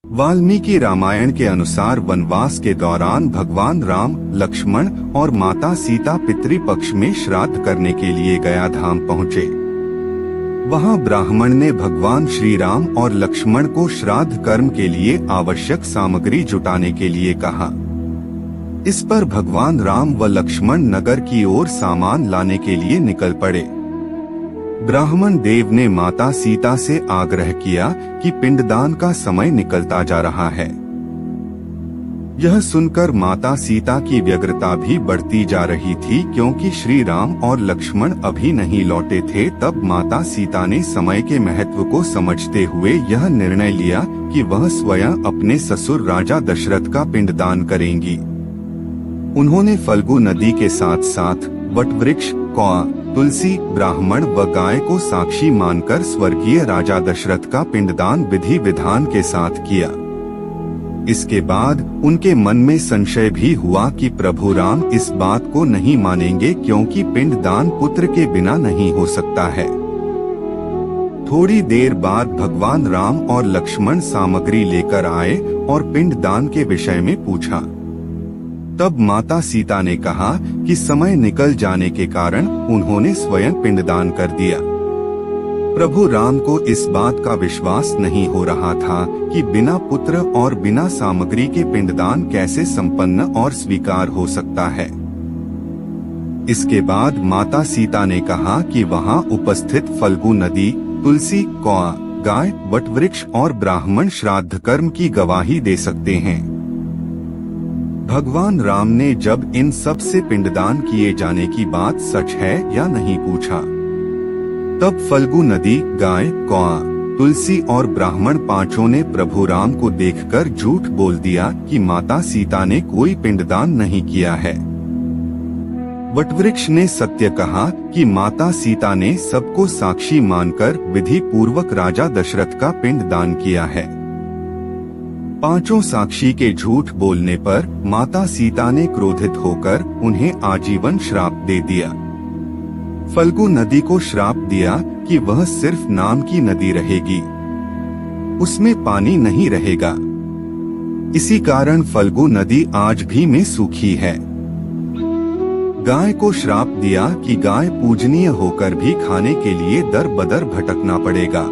वाल्मीकि रामायण के अनुसार वनवास के दौरान भगवान राम, लक्ष्मण और माता सीता पितृपक्ष में श्राद्ध करने के लिए गया धाम पहुँचे। वहां ब्राह्मण ने भगवान श्री राम और लक्ष्मण को श्राद्ध कर्म के लिए आवश्यक सामग्री जुटाने के लिए कहा। इस पर भगवान राम व लक्ष्मण नगर की ओर सामान लाने के लिए निकल पड़े। ब्राह्मण देव ने माता सीता से आग्रह किया कि पिंडदान का समय निकलता जा रहा है। यह सुनकर माता सीता की व्यग्रता भी बढ़ती जा रही थी, क्योंकि श्री राम और लक्ष्मण अभी नहीं लौटे थे। तब माता सीता ने समय के महत्व को समझते हुए यह निर्णय लिया कि वह स्वयं अपने ससुर राजा दशरथ का पिंडदान करेंगी। उन्होंने फल्गु नदी के साथ साथ वटवृक्ष, कौआ, तुलसी, ब्राह्मण व गाय को साक्षी मानकर स्वर्गीय राजा दशरथ का पिंडदान विधि विधान के साथ किया। इसके बाद उनके मन में संशय भी हुआ कि प्रभु राम इस बात को नहीं मानेंगे, क्योंकि पिंडदान पुत्र के बिना नहीं हो सकता है। थोड़ी देर बाद भगवान राम और लक्ष्मण सामग्री लेकर आए और पिंडदान के विषय में पूछा। तब माता सीता ने कहा कि समय निकल जाने के कारण उन्होंने स्वयं पिंडदान कर दिया। प्रभु राम को इस बात का विश्वास नहीं हो रहा था कि बिना पुत्र और बिना सामग्री के पिंडदान कैसे संपन्न और स्वीकार हो सकता है। इसके बाद माता सीता ने कहा कि वहां उपस्थित फल्गु नदी, तुलसी, कौआ, गाय, वटवृक्ष और ब्राह्मण श्राद्ध कर्म की गवाही दे सकते हैं। भगवान राम ने जब इन सब से पिंडदान किए जाने की बात सच है या नहीं पूछा, तब फल्गु नदी, गाय, कौआ, तुलसी और ब्राह्मण पांचों ने प्रभु राम को देखकर झूठ बोल दिया कि माता सीता ने कोई पिंडदान नहीं किया है। वटवृक्ष ने सत्य कहा कि माता सीता ने सबको साक्षी मानकर विधि पूर्वक राजा दशरथ का पिंडदान किया है। पांचों साक्षी के झूठ बोलने पर माता सीता ने क्रोधित होकर उन्हें आजीवन श्राप दे दिया। फल्गु नदी को श्राप दिया कि वह सिर्फ नाम की नदी रहेगी, उसमें पानी नहीं रहेगा। इसी कारण फल्गु नदी आज भी में सूखी है। गाय को श्राप दिया कि गाय पूजनीय होकर भी खाने के लिए दर बदर भटकना पड़ेगा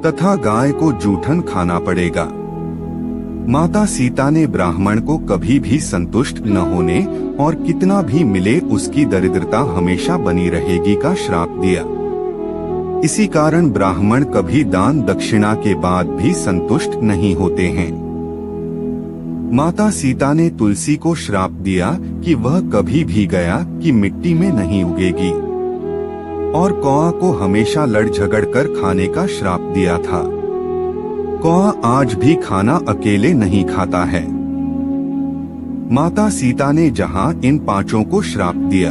तथा गाय को जूठन खाना पड़ेगा। माता सीता ने ब्राह्मण को कभी भी संतुष्ट न होने और कितना भी मिले उसकी दरिद्रता हमेशा बनी रहेगी का श्राप दिया। इसी कारण ब्राह्मण कभी दान दक्षिणा के बाद भी संतुष्ट नहीं होते हैं। माता सीता ने तुलसी को श्राप दिया कि वह कभी भी गया कि मिट्टी में नहीं उगेगी, और कौआ को हमेशा लड़ झगड़ कर खाने का श्राप दिया था। कौआ आज भी खाना अकेले नहीं खाता है। माता सीता ने जहां इन पांचों को श्राप दिया,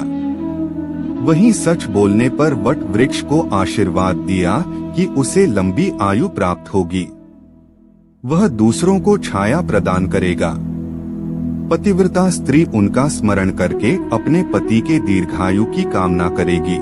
वहीं सच बोलने पर वट वृक्ष को आशीर्वाद दिया कि उसे लंबी आयु प्राप्त होगी, वह दूसरों को छाया प्रदान करेगा। पतिव्रता स्त्री उनका स्मरण करके अपने पति के दीर्घायु की कामना करेगी।